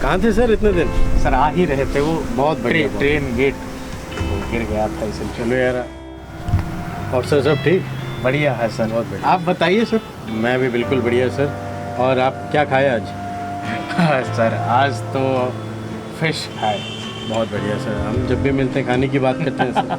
कहाँ थे सर इतने दिन? सर आ ही रहे थे, वो बहुत बढ़िया, ट्रेन गेट वो गिर गया था इसलिए। चलो यार। और सर सब ठीक? बढ़िया है सर। बहुत बढ़िया। आप बताइए सर। मैं भी बिल्कुल बढ़िया सर। और आप क्या खाए आज? सर आज तो फिश खाए। बहुत बढ़िया सर। हम जब भी मिलते हैं खाने की बात करते हैं सर।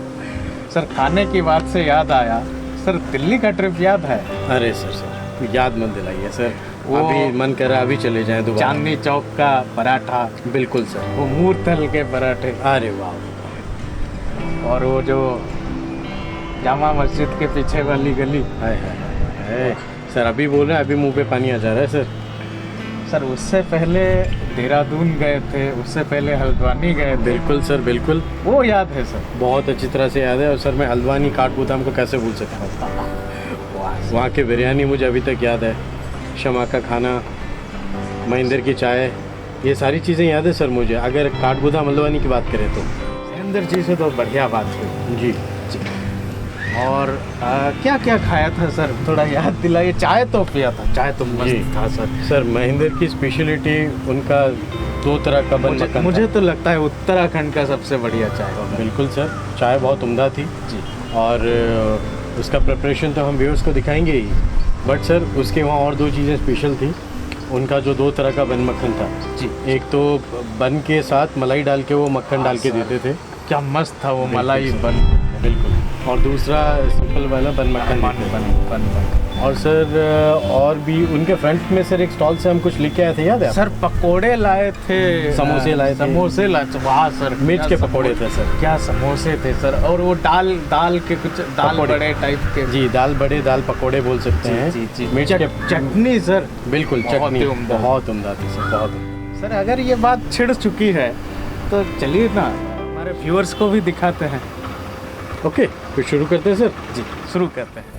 सर खाने की बात से याद आया, सर दिल्ली का ट्रिप याद है? अरे सर याद मत दिलाइए सर। वो अभी मन कर रहा अभी चले जाएं दोबारा। चांदनी चौक का पराठा, बिल्कुल सर। वो मूरतल के पराठे, अरे वाह। और वो जो जामा मस्जिद के पीछे वाली गली। हाय हाय हाय। सर अभी बोल रहे हैं, अभी मुंह पे पानी आ जा रहा है सर। सर उससे पहले देहरादून गए थे, उससे पहले हल्द्वानी गए थे। बिल्कुल सर बिल्कुल। वो याद है सर? बहुत अच्छी तरह से याद है। और सर मैं हल्द्वानी काठगोदाम को कैसे भूल सकता हूँ। वहाँ की बिरयानी मुझे अभी तक याद है, शमा का खाना, महेंद्र की चाय, ये सारी चीज़ें याद है सर मुझे। अगर काठगोदाम हल्द्वानी की बात करें तो महेंद्र जी से तो बढ़िया बात हुई जी। और क्या क्या खाया था सर, थोड़ा याद दिलाइए। चाय तो पिया था, चाय तो जी। मस्त था सर। सर महेंद्र की स्पेशलिटी उनका 2 तरह का बन मक्खन मुझे था। तो लगता है उत्तराखंड का सबसे बढ़िया चाय होगा। बिल्कुल सर, चाय बहुत उम्दा थी जी। और उसका प्रिपरेशन तो हम व्यूअर्स को दिखाएंगे ही, बट सर उसके वहाँ और 2 चीज़ें स्पेशल थी। उनका जो 2 तरह का बन मक्खन था जी। एक तो बन के साथ मलाई डाल के वो मक्खन डाल के सर, देते थे, क्या मस्त था वो बिल्कुल मलाई सर। बन। बिल्कुल। और दूसरा सिंपल वाला बन मक्खन देते थे। और सर और भी उनके फ्रंट में सर एक स्टॉल से हम कुछ लेके आए थे, याद है? सर पकोड़े लाए थे, समोसे लाए थे। समोसे लाए थे। वाह सर, मिर्च के क्या पकोड़े थे सर। क्या समोसे थे सर। और वो दाल के कुछ दाल पकोड़े। बड़े टाइप के। जी, दाल बड़े, दाल पकोड़े बोल सकते हैं। जी जी। मिर्च के चटनी सर, बिल्कुल बहुत चटनी ही उम्दा। बहुत उम्दा थी सर, बहुत उम्दा। सर अगर ये बात छिड़ चुकी है तो चलिए ना हमारे व्यूअर्स को भी दिखाते हैं। ओके, फिर शुरू करते हैं सर। जी शुरू करते हैं।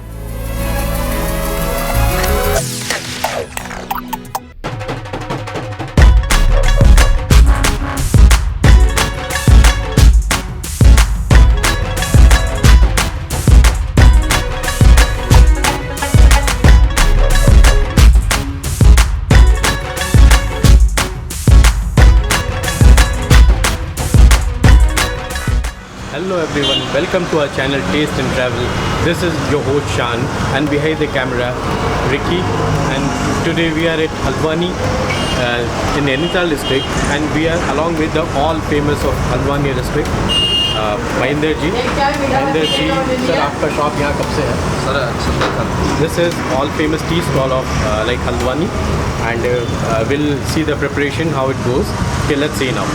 Hello everyone, welcome to our channel Taste and Travel. This is your host Shan and behind the camera Ricky, and today we are at Haldwani in Nainital district, and we are along with the all famous of Haldwani district Mahendra ji. Mahendra ji sir आपका shop यहाँ कब से है? Sir This is all famous tea stall of like Haldwani, and we'll see the preparation how it goes. Okay, let's see now.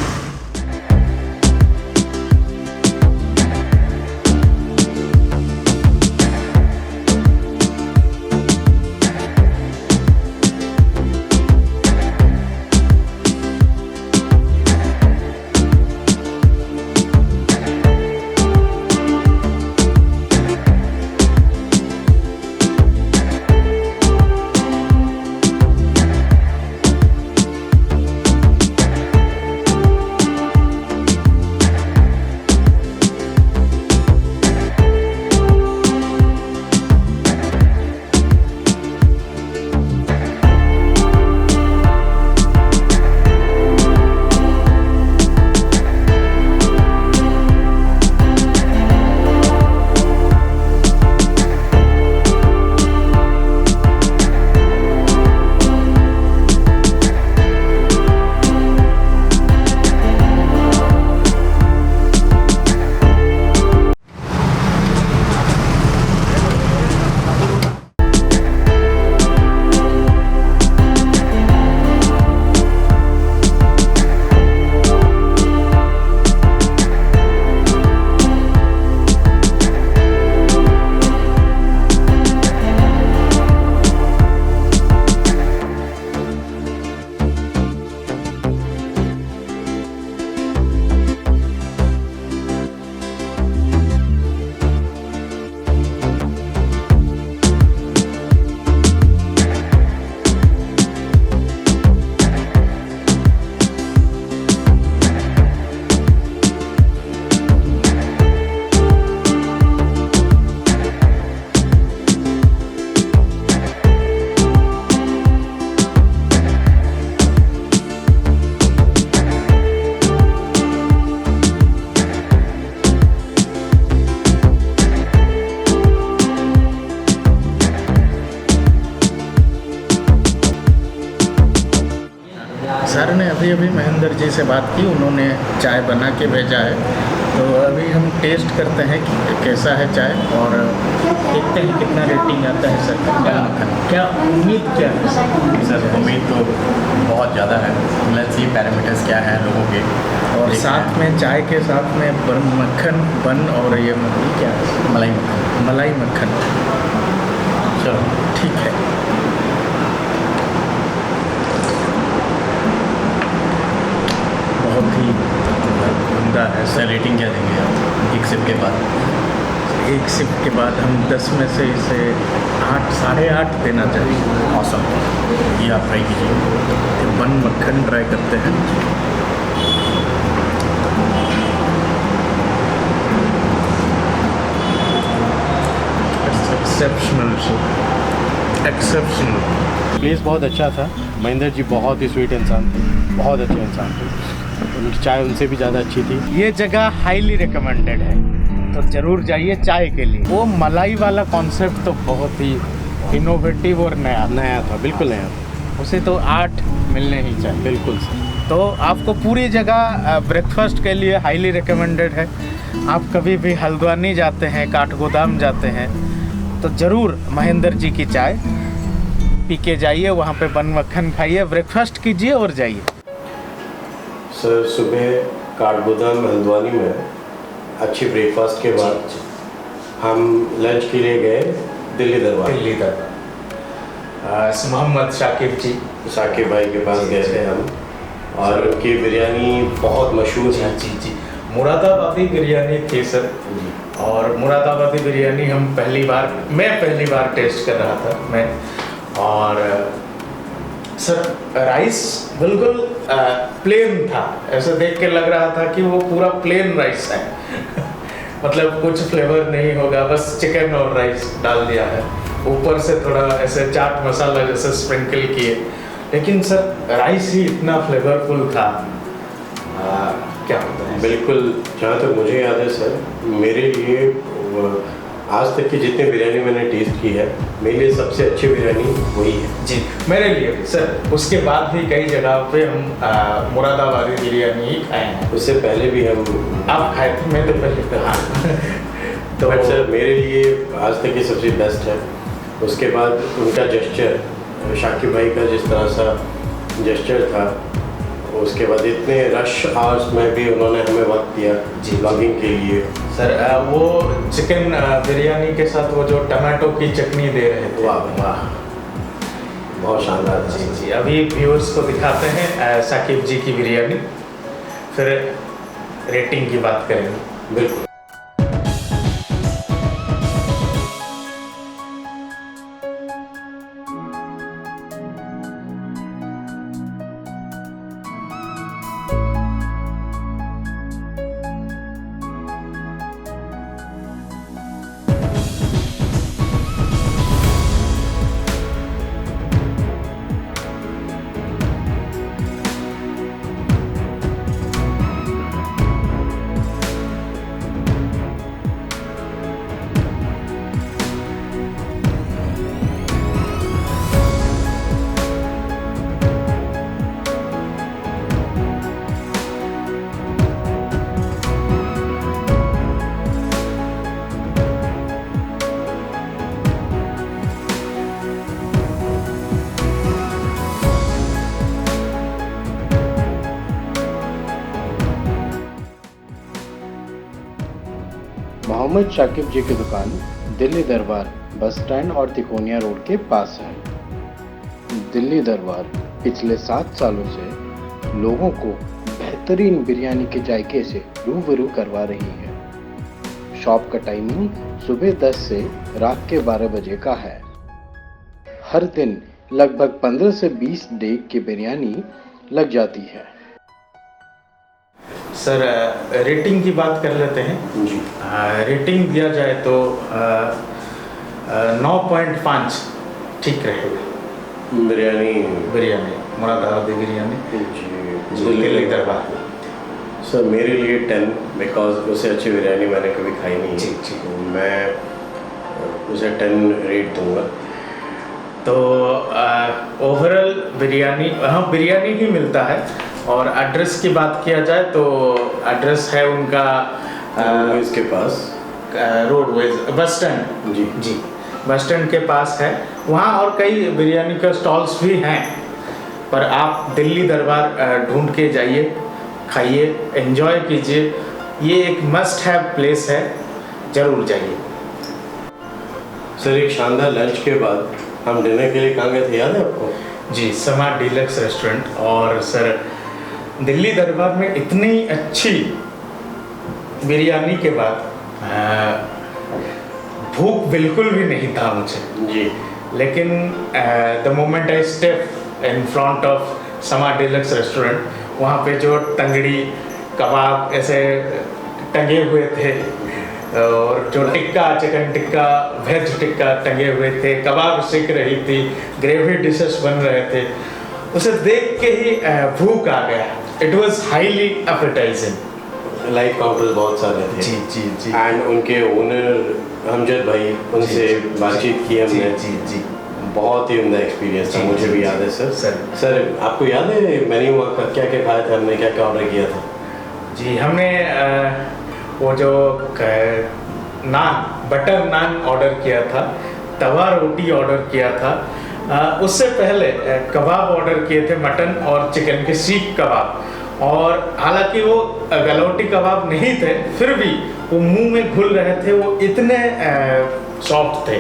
Sir ने अभी अभी महेंद्र जी से बात की, उन्होंने चाय बना के भेजा है, तो अभी हम टेस्ट करते हैं कि कैसा है चाय और देखते हैं कितना रेटिंग आता है सर का। क्या उम्मीद क्या है सर? उम्मीद तो बहुत ज़्यादा है। लेट्स सी पैरामीटर्स क्या हैं लोगों के। और देखते साथ हैं। में चाय के साथ में मक्खन बन और ये क्या है, मलाई मक्खन। मलाई मक्खन। चलो ठीक है। बहुत ही उम्दा है सर रेटिंग क्या देंगे आप एक सिप के बाद? एक सिप के बाद हम 10 में से इसे 8, 8.5 देना चाहिए। औसम, ये आप ट्राई कीजिए। बन मक्खन ट्राई करते हैं। एक्सेप्शनल। प्लेस बहुत अच्छा था। महेंद्र जी बहुत ही स्वीट इंसान थे, बहुत अच्छे इंसान थे। उनकी चाय उनसे भी ज़्यादा अच्छी थी। ये जगह हाईली रिकमेंडेड है, तो ज़रूर जाइए चाय के लिए। वो मलाई वाला कॉन्सेप्ट तो बहुत ही इनोवेटिव और नया था, बिल्कुल नया था। उसे तो 8 मिलने ही चाहिए। बिल्कुल सर। तो आपको पूरी जगह ब्रेकफास्ट के लिए हाईली रिकमेंडेड है। आप कभी भी हल्द्वानी जाते हैं, काठगोदाम जाते हैं, तो ज़रूर महेंद्र जी की चाय पी के जाइए, वहाँ पे बन मक्खन खाइए, ब्रेकफास्ट कीजिए और जाइए। सर सुबह काठगोदाम हल्द्वानी में अच्छी ब्रेकफास्ट के बाद हम लंच के लिए गए दिल्ली दरबार। मोहम्मद शाकिब जी, साकिब भाई के पास गए थे हम, और उनकी बिरयानी बहुत मशहूर है। जी मुरादाबादी बिरयानी थी सर। और मुरादाबादी बिरयानी मैं पहली बार टेस्ट कर रहा था मैं। और सर राइस बिल्कुल प्लेन था, ऐसे देख के लग रहा था कि वो पूरा प्लेन राइस है मतलब कुछ फ्लेवर नहीं होगा, बस चिकन और राइस डाल दिया है, ऊपर से थोड़ा ऐसे चाट मसाला जैसे स्प्रिंकल किए, लेकिन सर राइस ही इतना फ्लेवरफुल था। क्या होता है? बिल्कुल, जहाँ तक मुझे याद है सर, मेरे लिए आज तक की जितनी बिरयानी मैंने टेस्ट की है, मेरे लिए सबसे अच्छी बिरयानी वही है। जी मेरे लिए भी सर। उसके बाद भी कई जगह पे हम मुरादाबादी बिरयानी ही खाए हैं। उससे पहले भी हम आप खाए थे? मैं तो पहले तो हाँ तो बट सर मेरे लिए आज तक की सबसे बेस्ट है। उसके बाद उनका जेस्चर, शाकिब भाई का जिस तरह सा जेस्चर था, उसके बाद इतने रश आवर्स में भी उन्होंने हमें वक्त दिया जी ब्लॉगिंग के लिए। सर वो चिकन बिरयानी के साथ वो जो टमाटो की चटनी दे रहे थे, वाह वाह, बहुत शानदार था। जी अभी व्यूअर्स को दिखाते हैं साकिब जी की बिरयानी, फिर रेटिंग की बात करेंगे। बिल्कुल। मोहम्मद शाकिब जी की दुकान दिल्ली दरबार बस स्टैंड और तिकोनिया रोड के पास है। दिल्ली दरबार पिछले 7 सालों से लोगों को बेहतरीन बिरयानी के जायके से रूबरू करवा रही है। शॉप का टाइमिंग सुबह 10 से रात के 12 बजे का है। हर दिन लगभग 15 से 20 डेग की बिरयानी लग जाती है। सर रेटिंग की बात कर लेते हैं जी। रेटिंग दिया जाए तो 9.5 ठीक रहेगा। बिरयानी मुरादाबादी बिरयानी जी दिल्ली दरबार। सर मेरे लिए 10, बिकॉज उससे अच्छी बिरयानी मैंने कभी खाई नहीं है। जी जी। तो मैं उसे 10 रेट दूंगा। तो ओवरऑल बिरयानी, हाँ बिरयानी ही मिलता है। और एड्रेस की बात किया जाए तो एड्रेस है उनका इसके पास रोडवेज बस स्टैंड, जी जी बस स्टैंड के पास है। वहाँ और कई बिरयानी का स्टॉल्स भी हैं, पर आप दिल्ली दरबार ढूंढ के जाइए, खाइए, एंजॉय कीजिए। ये एक मस्ट हैव प्लेस है, ज़रूर जाइए। सर एक शानदार लंच के बाद हम डिनर के लिए कहाँ गए थे, याद है आपको? जी, समा डीलक्स रेस्टोरेंट। और सर दिल्ली दरबार में इतनी अच्छी बिरयानी के बाद भूख बिल्कुल भी नहीं था मुझे जी। लेकिन the moment I step in front of समा डीलक्स रेस्टोरेंट, वहाँ पे जो तंगड़ी कबाब ऐसे टंगे हुए थे, और जो टिक्का, चिकन टिक्का, वेज टिक्का टंगे हुए थे, कबाब सिक रही थी, ग्रेवी डिशेस बन रहे थे, उसे देख के ही भूख आ गया। It was highly appetising. Live counters बहुत सारे थे। जी जी जी। एंड उनके ओनर हमजद भाई, उनसे बातचीत की हमने। जी जी। बहुत ही उम्दा एक्सपीरियंस था, जी, मुझे जी, भी जी, याद है सर। सर आपको याद है मेन्यू का क्या क्या खाया था हमने, क्या क्या ऑर्डर किया था? जी, हमने वो जो नान, बटर नान ऑर्डर किया था, तवा रोटी ऑर्डर किया था, उससे पहले कबाब ऑर्डर किए थे, मटन और चिकन के सीख कबाब। और हालांकि वो गलौटी कबाब नहीं थे, फिर भी वो मुंह में घुल रहे थे, वो इतने सॉफ्ट थे।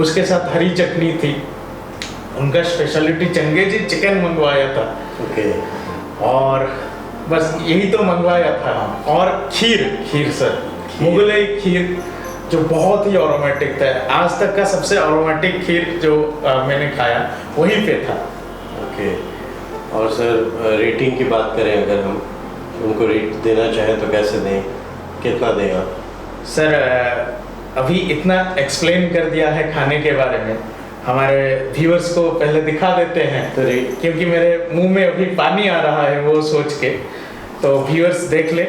उसके साथ हरी चटनी थी, उनका स्पेशलिटी चंगेजी चिकन मंगवाया था। ओके। और बस यही तो मंगवाया था। और खीर सर, मुगलई खीर, जो बहुत ही अरोमेटिक था। आज तक का सबसे अरोमेटिक खीर जो मैंने खाया वहीं पे था। ओके। और सर रेटिंग की बात करें, अगर हम उनको रेट देना चाहें तो कैसे दें, कितना दें आप? सर अभी इतना एक्सप्लेन कर दिया है खाने के बारे में, हमारे व्यूअर्स को पहले दिखा देते हैं, तो रेट, क्योंकि मेरे मुंह में अभी पानी आ रहा है वो सोच के, तो व्यूअर्स देख ले।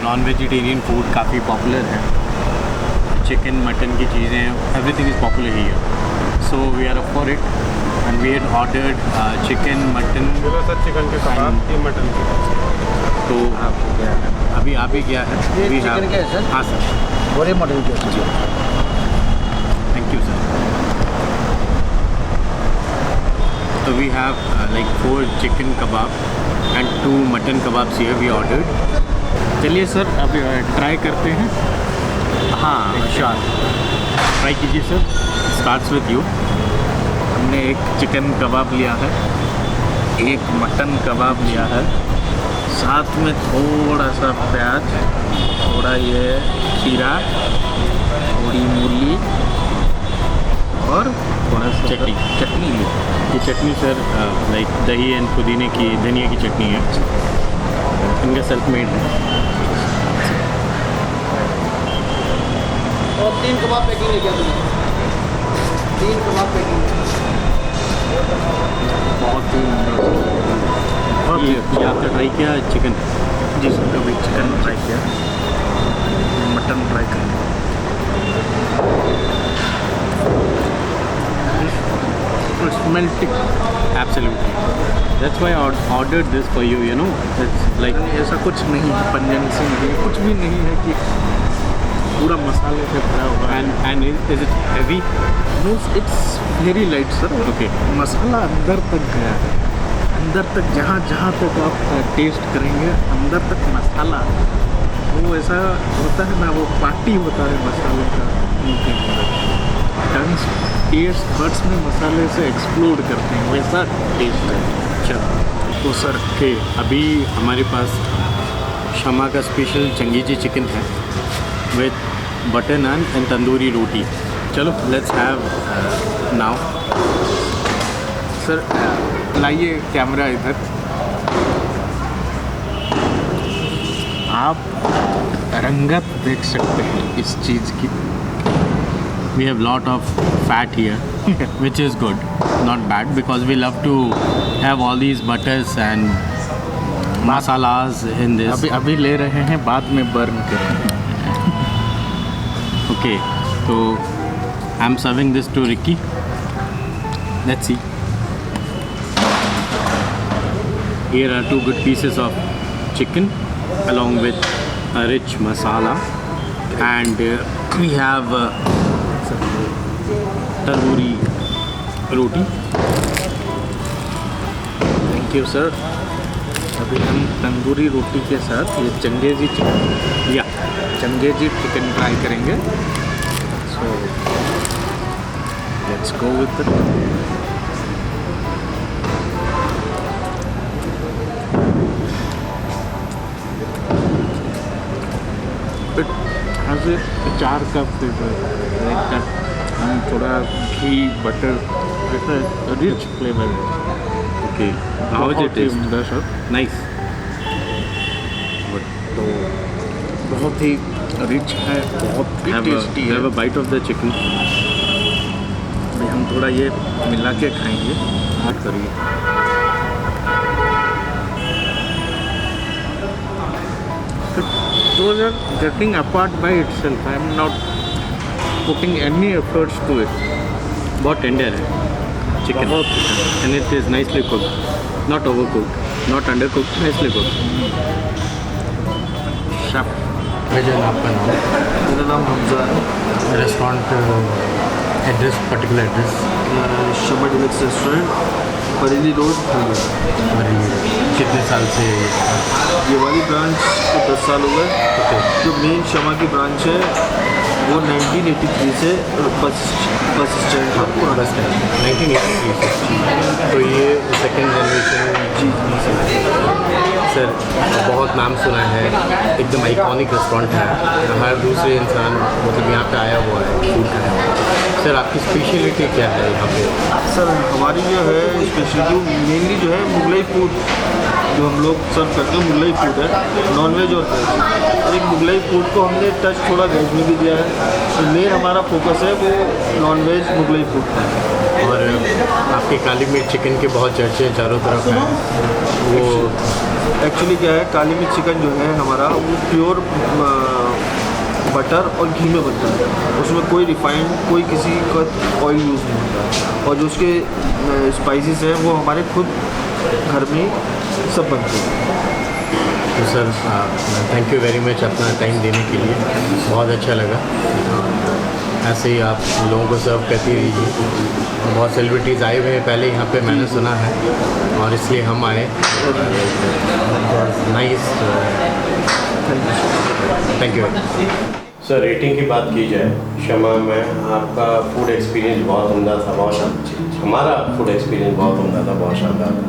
नॉन वेजिटेरियन फूड काफ़ी पॉपुलर है, चिकन मटन की चीज़ें, everything is popular here, so we are up for it and we had ordered chicken mutton. Sir chicken के कबाब की मटन की, तो अभी आप ही क्या है? वी चिकन क्या है सर? हाँ सर, और ये मटन क्या है? Thank you sir. तो we have like 4 chicken kebab and 2 mutton kebabs here we ordered। चलिए सर अभी ट्राई करते हैं। हाँ श्योर, ट्राई कीजिए सर। Starts with you. हमने एक चिकन कबाब लिया है, एक मटन कबाब लिया है, साथ में थोड़ा सा प्याज, थोड़ा ये खीरा, थोड़ी मूली और थोड़ा सा चटनी ली। ये चटनी सर लाइक दही एंड पुदीने की, धनिया की चटनी है, इनका सेल्फ मेड है। और 3 कबाब पैकिंग लेके आ दूँगा, 3 कबाब पैकिंग। बहुत ही ये आपने ट्राई किया चिकन? जी सर, कभी चिकन ट्राई किया, मटन ट्राई करेंगे। It's melting. Absolutely. That's why I ordered this for you. You know, it's like ऐसा कुछ नहीं है, पंजेंसी नहीं है, कुछ भी नहीं है कि पूरा मसाले से भरा हुआ है। and is it heavy? No, it's very light sir. Okay. मसाला अंदर तक गया है, अंदर तक जहाँ जहाँ तक आप टेस्ट करेंगे अंदर तक मसाला, वो ऐसा होता है ना, वो पार्टी होता है मसाले का मुंह के अंदर, टंग्स टेस्ट बड्स में मसाले से एक्सप्लोड करते हैं, वैसा टेस्ट है। अच्छा तो सर के अभी हमारे पास शमा का स्पेशल चंगेजी चिकन है with butter naan and tandoori roti. चलो लेट्स हैव नाउ। सर लाइए कैमरा इधर, आप रंगत देख सकते हैं इस चीज़ की। We have lot of fat here, which is good, not bad, because we love to have all these butters and masalas in this. अभी ले रहे हैं, बाद में बर्न करेंगे। Okay, so I'm serving this to Ricky. Let's see. Here are 2 good pieces of chicken along with a rich masala, and we have tandoori roti. Thank you sir. अभी हम तंदूरी रोटी के साथ ये चंगेजी चिकन, या चंगेजी चिकन ट्राई करेंगे। So let's go with it. It has a अचार का flavour, थोड़ा घी बटर, रिच फ्लेवर है। okay. How is it taste? Sir Nice. तो बहुत ही रिच है, बहुत ही टेस्टी है। Have a bite of the chicken. अभी हम थोड़ा ये मिला के खाएंगे। What करिए? Those are getting apart by itself. I am not putting any efforts to it. बहुत टेंडर है chicken, and it is nicely cooked, not overcooked, not undercooked, nicely cooked. Chef, भैया आपका नाम? मेरा नाम हमजा है। Restaurant address, particular address? Shama deluxe restaurant, Bareilly road, Khalgarh. कितने साल से? ये वाली ब्रांच को 10 साल हो गए। जो मेन शमा की ब्रांच है वो 1983 से बस स्टैंड था पुराना। बस 1983 से। तो ये सेकेंड जनरेशन? जी सर बहुत नाम सुना है, एकदम आइकॉनिक रेस्टोरेंट है, हर दूसरे इंसान मतलब यहाँ पे आया हुआ है, फूड खाया हुआ है। सर आपकी स्पेशलिटी क्या है यहाँ पे? सर हमारी जो है स्पेशलिटी मेनली जो है मुगलई फूड, जो हम लोग सर्व करते हैं मुगलई फूड है, नॉनवेज और वेज। एक मुगलई फूड को हमने टच थोड़ा वेज में भी दिया है, तो मेन हमारा फोकस है वो नॉनवेज मुगलई फूड का है। और आपके काली मिर्च चिकन के बहुत चर्चे चारों तरफ हैं, वो एक्चुअली क्या है, काली मिर्च चिकन जो है हमारा वो प्योर बटर और घी में बनता है, उसमें कोई रिफाइंड, कोई किसी का ऑयल यूज़ नहीं होता, और जो उसके स्पाइसेस हैं वो हमारे खुद घर में सब बनते हैं। तो sir thank you very much अपना टाइम देने के लिए, बहुत अच्छा लगा। ऐसे ही आप लोगों को सर्व करती रहिए। बहुत सेलिब्रिटीज़ आए हुए हैं पहले यहाँ पे, मैंने सुना है, और इसलिए हम आए। Nice, thank you. Sir rating की बात की जाए शमा में, आपका फूड एक्सपीरियंस बहुत उम्दा था, बहुत शानदार। हमारा फूड एक्सपीरियंस बहुत उम्दा था, बहुत शानदार था।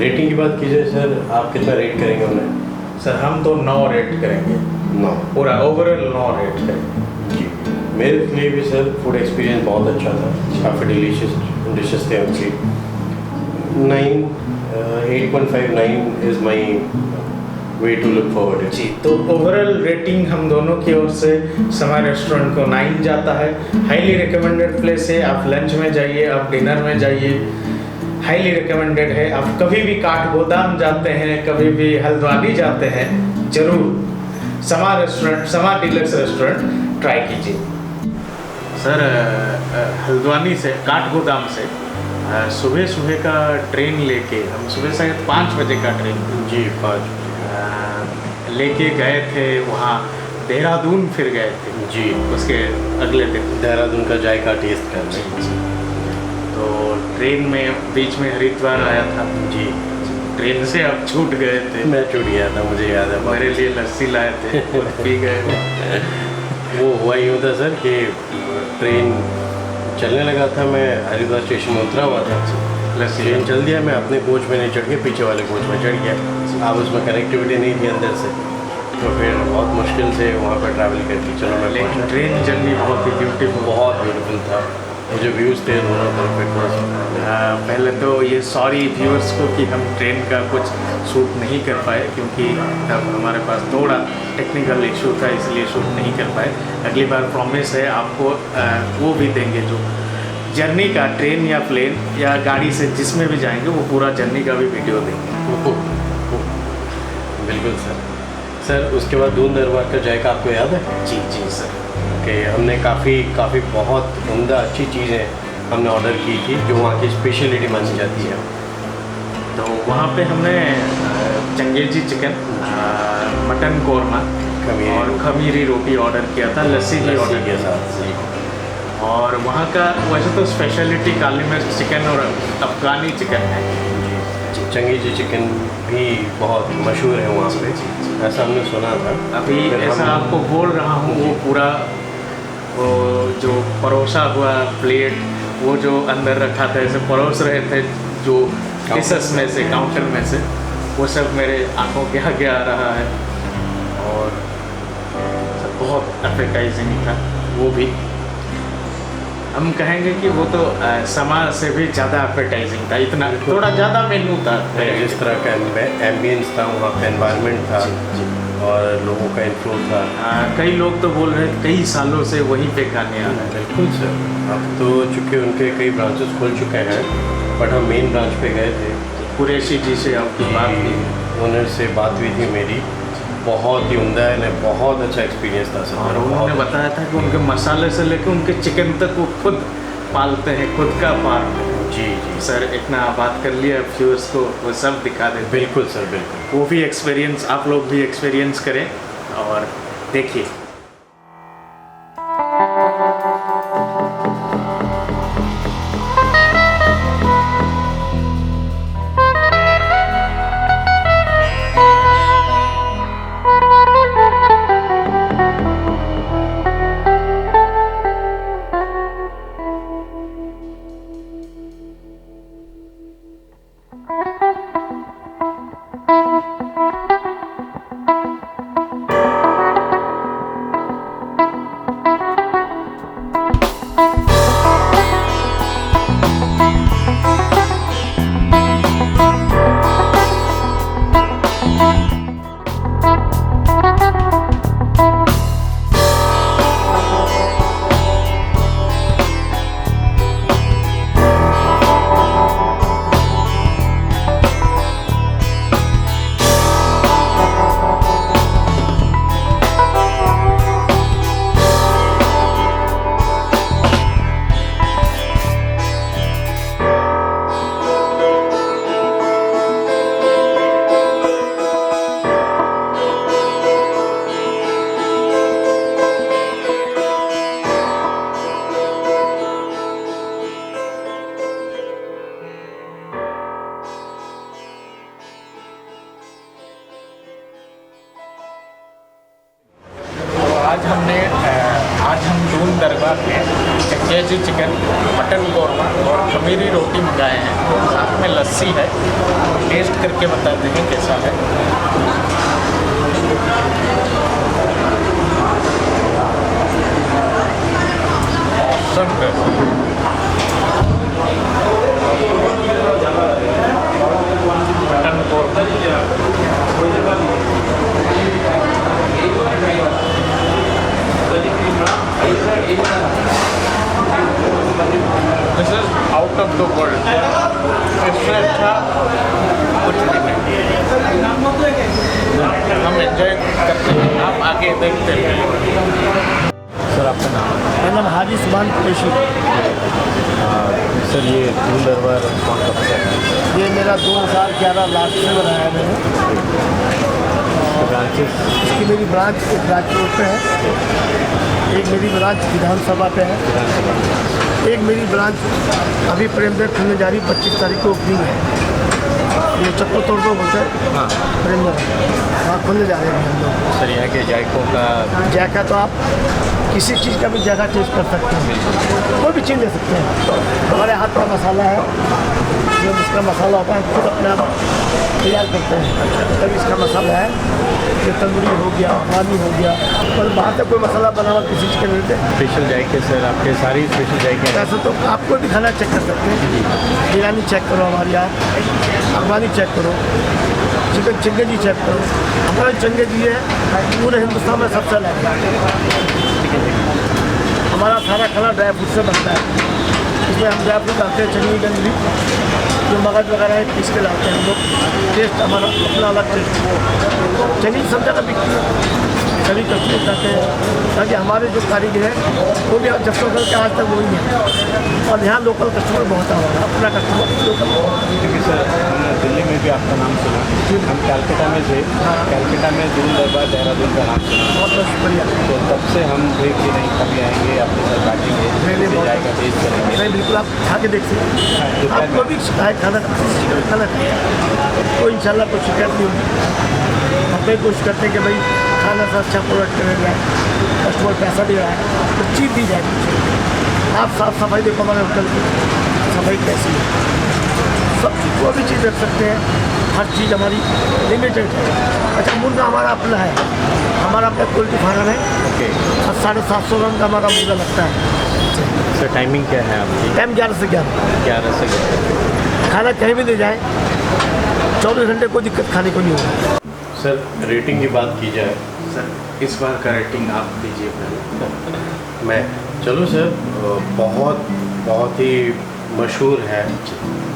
रेटिंग की बात की जाए सर, आप कितना रेट करेंगे उन्हें? सर हम तो 9 रेट करेंगे, 9 पूरा ओवरऑल 9 रेट करेंगे। जी। मेरे लिए भी सर फूड एक्सपीरियंस बहुत अच्छा था, काफ़ी डिलीशियस डिशेस थे उनकी। 9, 8.5, 9 is my way to look forward to. जी, तो ओवरऑल रेटिंग हम दोनों की ओर से समा रेस्टोरेंट को 9 जाता है। हाईली रिकमेंडेड प्लेस है, आप लंच में जाइए, आप डिनर में जाइए, हाईली रिकमेंडेड है। आप कभी भी काठगोदाम जाते हैं, कभी भी हल्द्वानी जाते हैं, जरूर समा रेस्टोरेंट, समा डीलक्स रेस्टोरेंट ट्राई कीजिए। सर हल्द्वानी से काठगोदाम से सुबह सुबह का ट्रेन लेके, हम सुबह शायद 5 बजे का ट्रेन जी 5 लेके गए थे वहाँ देहरादून, फिर गए थे जी उसके अगले दिन देहरादून का जायका टेस्ट करने। तो ट्रेन में बीच में हरिद्वार आया था जी, ट्रेन से अब छूट गए थे। मैं छूट गया था, मुझे याद है। मेरे लिए लस्सी लाए थे, खुद पी गए। वो हुआ ही होता सर कि ट्रेन चलने लगा था, मैं हरिद्वार स्टेशन में उतरा हुआ था, लस्सी ट्रेन चल दिया, मैं अपने कोच में नहीं चढ़ के पीछे वाले कोच में चढ़ गया। अब उसमें कनेक्टिविटी नहीं थी अंदर से, तो फिर बहुत मुश्किल से वहाँ पर ट्रैवल करके चलो मैं लेकिन पहुँचा। ट्रेन जर्नी बहुत ही ब्यूटीफुल, बहुत ब्यूटीफुल था, मुझे व्यूज़ थे दोनों तरफ पे। पहले तो ये सॉरी व्यूअर्स को कि हम ट्रेन का कुछ शूट नहीं कर पाए, क्योंकि तब हमारे पास थोड़ा टेक्निकल इशू था, इसलिए शूट नहीं कर पाए। अगली बार प्रॉमिस है आपको वो भी देंगे, जो जर्नी का ट्रेन या प्लेन या गाड़ी से जिसमें भी जाएंगे वो पूरा जर्नी का भी वीडियो देंगे। बिल्कुल सर। सर उसके बाद दून दरबार का जायका आपको याद है? जी जी सर। कि हमने काफ़ी बहुत उम्दा अच्छी चीज़ें हमने ऑर्डर की थी जो वहाँ की स्पेशलिटी मानी जाती है। तो वहाँ पे हमने चंगेजी चिकन, मटन कोरमा और खमीरी रोटी ऑर्डर किया था, लस्सी भी ऑर्डर के किया साथ जी। था। और वहाँ का वैसे तो स्पेशलिटी काली मिर्च चिकन और अफगानी चिकन है। चंगेजी चिकन भी बहुत मशहूर है वहाँ पे, ऐसा हमने सुना था। अभी फिर ऐसा हम- आपको बोल रहा हूँ, वो पूरा वो जो परोसा हुआ प्लेट, वो जो अंदर रखा था ऐसे परोस रहे थे जो डिशेस में से, काउंटर में से, वो सब मेरे आंखों के आगे आ रहा है और सब बहुत एपेटाइजिंग था। वो भी हम कहेंगे कि वो तो समा से भी ज़्यादा एपेटाइजिंग था, इतना थोड़ा ज़्यादा मेन्यू था। जिस तरह का एम्बियंस था वहाँ पे, एनवायरनमेंट था और लोगों का इन्फ्लो था। कई लोग तो बोल रहे हैं कई सालों से वहीं पे खाने आ रहे हैं। बिल्कुल सर, अब तो चूँकि उनके कई ब्रांचेस खुल चुके हैं, बट हम मेन ब्रांच पे गए थे। कुरैशी जी से आपकी बात की, ओनर से बात हुई थी मेरी, बहुत ही उम्दा है, बहुत अच्छा एक्सपीरियंस था सर। और उन्होंने बताया था कि उनके मसाले से लेकर उनके चिकन तक वो खुद पालते हैं, खुद का फार्म है। जी जी सर इतना बात कर लिया, व्यूअर्स को वो सब दिखा देते। बिल्कुल सर, बिल्कुल। वो भी एक्सपीरियंस आप लोग भी एक्सपीरियंस करें और देखिए। आज हम दून दरबार में चंगेजी चिकन, मटन कोरमा और खमीरी रोटी मंगाए हैं, साथ में लस्सी है। टेस्ट करके बताते हैं कैसा है। ऑसम है। मटन कोरमा और इससे अच्छा कुछ नहीं है। हम एंजॉय करते हैं, आप आगे देखते हैं। सर आपका नाम? मेरा नाम हाजी सुभान कुरैशी। सर ये दून दरबार कौन कब से है? ये मेरा 2011 लास्ट से बनाया मैंने। ब्रांचेस? इसकी मेरी ब्रांच एक राज रोड पे है, एक मेरी ब्रांच विधानसभा पे है, एक मेरी ब्रांच अभी प्रेमदेव खुलने जा रही 25 तारीख को ओपनिंग है। ये चप्पल तोड़ दो बोलते हैं, हाँ प्रेमदेव वहाँ खुलने जा रहे हैं हम लोग। सर यहाँ के जायकों का जायका तो आप किसी चीज़ का भी जायका टेस्ट कर सकते हैं, कोई भी चीज़ ले सकते हैं। हमारे हाथ का मसाला है, जो इसका मसाला होता है खुद अपने आप तैयार करते हैं। तब इसका मसाला है, जो तंदूरी हो गया, अफगानी हो गया, और बाहर से कोई मसाला बना हुआ किसी चीज़ के मिलते हैं। स्पेशल जायके सर आपके सारी स्पेशल जायके हैं। ऐसा तो आपको भी खाना चेक कर सकते हैं। बिरयानी चेक करो हमारे यहाँ, अफगानी चेक करो, चिकन चिंगेजी चेक करो। हमारा चिंगेजी है पूरे हिंदुस्तान में सबसे अलग है। हमारा सारा खाना ड्राई फ्रूट से बनता है। इसमें हम ड्राई फ्रूट डालते हैं, चटनी गंजरी जो मगज वगैरह है पीस के लाते हैं हम लोग। टेस्ट हमारा अपना अलग टेस्ट। चटनी सब जगह बिकती है, सभी कस्टमर चाहते हैं, ताकि हमारे जो कारीगर हैं वो भी जब से करके आज तक वही है। और यहाँ लोकल कस्टमर बहुत आ रहा है, अपना कस्टमर लोकल। क्योंकि सर हमने दिल्ली में भी आपका नाम सुना, हम कैलकाटा में थे, कैलकाटा में दून दरबार देहरादून का नाम सुना, बहुत बहुत शुक्रिया। तो तब से हम थे कि नहीं कभी आएंगे आपके साथ बैठेंगे, जाएगा टेस्ट करेंगे। नहीं बिल्कुल, आप खा के देख सकते हैं। आपको भी शिकायत खाना खाना कोई इंशाल्लाह कोई शिकायत नहीं होगी। हम भी कोशिश करते हैं कि भाई खाना सा अच्छा प्रोडक्ट करें जाए, कस्टमर पैसा भी रहा है तो चीज़ दी जाए। आप साफ सफाई देखो हमारे होटल की सफाई कैसी है, सब चीज़ कोई भी चीज़ रख सकते हैं, हर चीज़ हमारी लिमिटेड है। अच्छा मुर्गा हमारा अपना है, हमारा अपना पोल्ट्री फार्म है। ओके और 750 ग्राम का हमारा मुर्गा लगता है। सर टाइमिंग क्या है आपकी? टाइम 11 से 11। 11 से 11। खाना कहीं भी ले जाए, 24 घंटे कोई दिक्कत खाने को नहीं होगी। सर रेटिंग की बात की जाए, सर इस बार का रेटिंग आप दीजिए पहले। मैं चलो सर बहुत ही मशहूर है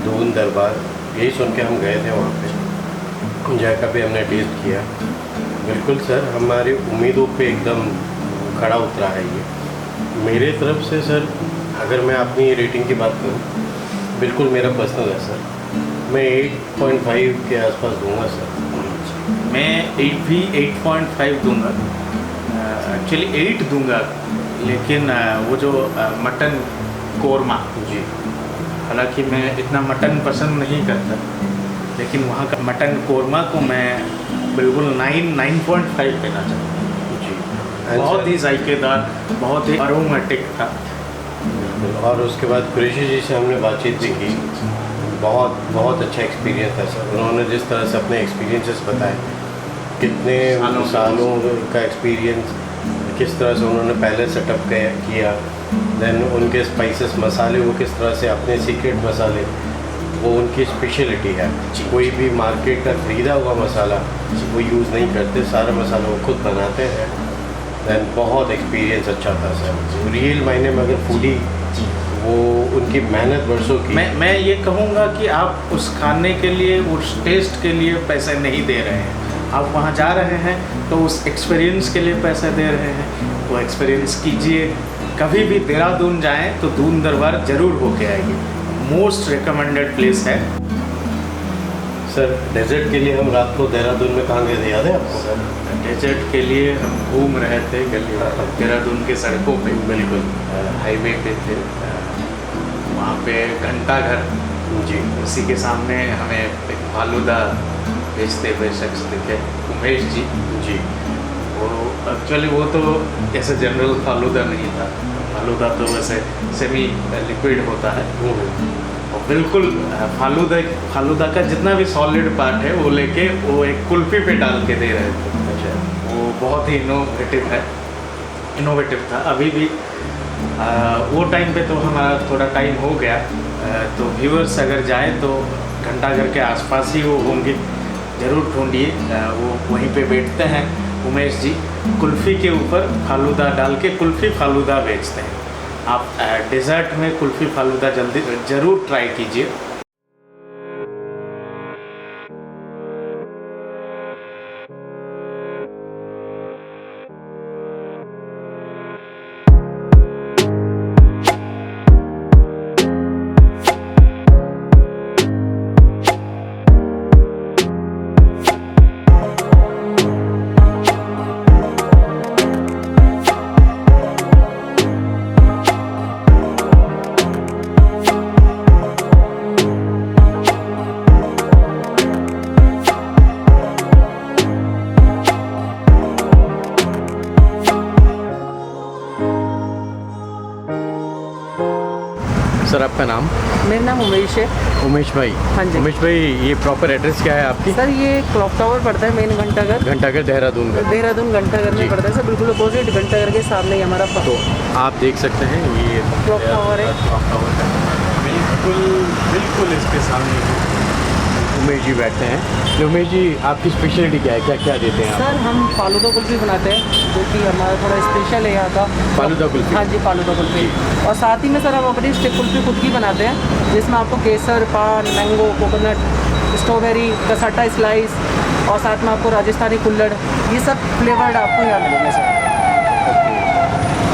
दून दरबार, यही सुन के हम गए थे वहाँ पे, जायका भी हमने टेस्ट किया। बिल्कुल सर हमारी उम्मीदों पे एकदम खड़ा उतरा है ये। मेरे तरफ से सर अगर मैं अपनी रेटिंग की बात करूँ, बिल्कुल मेरा पर्सनल है सर, मैं 8.5 के आसपास दूंगा सर। मैं 8.5 दूंगा, एक्चुअली 8 दूंगा, लेकिन वो जो मटन कोरमा, जी हालांकि मैं इतना मटन पसंद नहीं करता, लेकिन वहाँ का मटन कोरमा को मैं बिल्कुल 9.5 देना चाहूँगा जी। बहुत ही जायकेदार, बहुत ही अरोमेटिक था। और उसके बाद कुरैशी जी से हमने बातचीत भी की, बहुत अच्छा एक्सपीरियंस था सर। उन्होंने जिस तरह से अपने एक्सपीरियंसेस बताए, कितने सालों का एक्सपीरियंस, किस तरह से उन्होंने पहले सेटअप किया, देन उनके स्पाइसेस मसाले वो किस तरह से अपने सीक्रेट मसाले, वो उनकी स्पेशलिटी है। कोई भी मार्केट का ख़रीदा हुआ मसाला वो यूज़ नहीं करते, सारा मसाला वो खुद बनाते हैं। दैन बहुत एक्सपीरियंस अच्छा था सर, रियल मायने में अगर फूडी वो उनकी मेहनत वर्षों की। मैं ये कहूँगा कि आप उस खाने के लिए, उस टेस्ट के लिए पैसे नहीं दे रहे हैं, आप वहाँ जा रहे हैं तो उस एक्सपीरियंस के लिए पैसे दे रहे हैं। वो एक्सपीरियंस कीजिए, कभी भी देहरादून जाएं तो दून दरबार ज़रूर होके आएगी, मोस्ट रिकमेंडेड प्लेस है। सर डेजर्ट के लिए हम रात को देहरादून में कहाँ गए थे, याद है आपको? सर डेजर्ट के लिए हम घूम रहे थे गली देहरादून के सड़कों पे, बिल्कुल हाईवे पे थे, वहाँ पे घंटा घर जी, उसी के सामने हमें एक फालूदा बेचते हुए शख्स दिखे, उमेश जी। जी वो एक्चुअली वो तो ऐसे जनरल फालूदा नहीं था, फालूदा तो वैसे सेमी लिक्विड होता है, और बिल्कुल फालूदा का जितना भी सॉलिड पार्ट है वो लेके वो एक कुल्फ़ी पे डाल के दे रहे थे। अच्छा, वो बहुत ही इनोवेटिव था। अभी भी वो टाइम पे तो हमारा थोड़ा टाइम हो गया, तो व्यूअर्स अगर जाएं तो घंटाघर के आसपास ही वो होंगे, ज़रूर ढूंढिए, वो वहीं पे बैठते हैं उमेश जी, कुल्फ़ी के ऊपर फालूदा डाल के कुल्फ़ी फालूदा बेचते हैं। आप डेजर्ट में कुल्फ़ी फालूदा जल्दी ज़रूर ट्राई कीजिए। सर आपका नाम? मेरा नाम उमेश है। उमेश भाई। हाँ जी। उमेश भाई, ये प्रॉपर एड्रेस क्या है आपकी? सर ये क्लॉक टावर पड़ता है मेन घंटाघर, घंटाघर देहरादून का। देहरादून घंटाघर में पड़ता है सर, बिल्कुल अपोजिट घंटाघर के सामने ही हमारा तो आप देख सकते हैं ये क्लॉक टावर है। क्लॉक टावर है, बिल्कुल इसके सामने उमेश जी बैठते हैं। तो उमेश जी, आपकी स्पेशलिटी क्या है, क्या क्या देते हैं आप? सर हम फालूदा कुल्फ़ी बनाते हैं जो कि हमारा थोड़ा स्पेशल है यहाँ का। फालूदा कुल्फ़ी? हाँ जी, फालूदा कुल्फ़ी। और साथ ही में सर हम अपनी स्टिक कुल्फ़ी खुद की बनाते हैं, जिसमें आपको केसर, पान, mango, coconut, strawberry, cassata slice और साथ में आपको राजस्थानी कुल्हड़, ये सब फ्लेवर्ड आपको यहाँ मिलेंगे सर।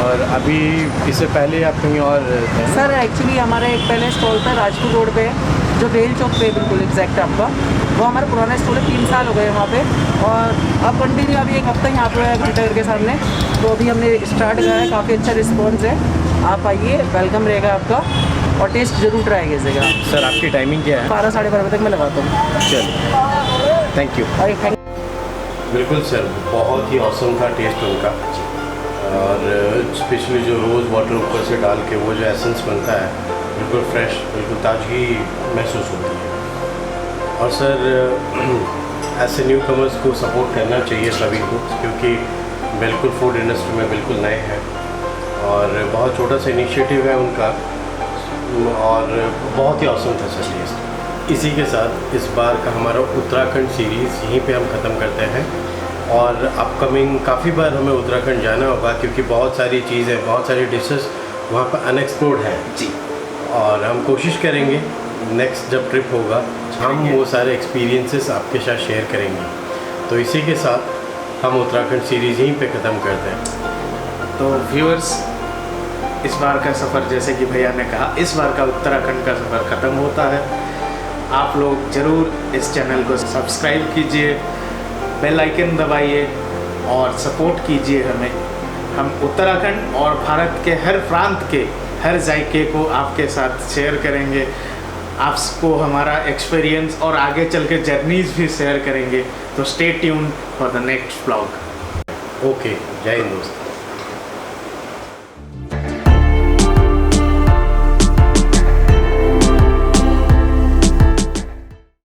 और अभी इससे पहले आप कहीं और थे? सर एक्चुअली हमारा एक पहले स्टॉल था राजपुर रोड पे, जो बेल चौक पे बिल्कुल एग्जैक्ट आपका, वो हमारा पुराना स्टॉल है, 3 साल हो गए वहाँ पे। और अब कंटिन्यू अभी 1 हफ्ता यहाँ पे है घंटाघर के सामने, तो अभी हमने स्टार्ट किया है, काफ़ी अच्छा रिस्पॉन्स है। आप आइए, वेलकम रहेगा आपका और टेस्ट ज़रूर ट्राई कीजिएगा। सर आपकी टाइमिंग क्या है? 12 साढ़े 12 बजे तक मैं लगाता हूँ। चलिए, थैंक यू। और थैंक बिल्कुल सर, बहुत ही औसम था टेस्ट उनका। और स्पेशली जो रोज़ वाटर ऊपर से डाल के वो जो एसेंस बनता है, बिल्कुल फ्रेश, बिल्कुल ताजगी महसूस होती है। और सर ऐसे न्यू कमर्स को सपोर्ट करना चाहिए सभी को, क्योंकि बिल्कुल फूड इंडस्ट्री में बिल्कुल नए हैं और बहुत छोटा सा इनिशिएटिव है उनका और बहुत ही औसम था सर टेस्ट। इसी के साथ इस बार का हमारा उत्तराखंड सीरीज़ यहीं पे हम ख़त्म करते हैं और अपकमिंग काफ़ी बार हमें उत्तराखंड जाना होगा, क्योंकि बहुत सारी चीज़ें, बहुत सारी डिशेस वहाँ पर अनएक्सप्लोर्ड हैं जी। और हम कोशिश करेंगे नेक्स्ट जब ट्रिप होगा हम वो सारे एक्सपीरियंसेस आपके साथ शेयर करेंगे। तो इसी के साथ हम उत्तराखंड सीरीज़ यहीं पे ख़त्म करते हैं। तो व्यूअर्स, इस बार का सफ़र जैसे कि भैया ने कहा, इस बार का उत्तराखंड का सफ़र ख़त्म होता है। आप लोग ज़रूर इस चैनल को सब्सक्राइब कीजिए, बेल आइकन दबाइए और सपोर्ट कीजिए हमें। हम उत्तराखंड और भारत के हर प्रांत के हर जायके को आपके साथ शेयर करेंगे, आपको हमारा एक्सपीरियंस और आगे चल के जर्नीज़ भी शेयर करेंगे। तो stay tuned for the next vlog. Okay, जय हिंद दोस्त।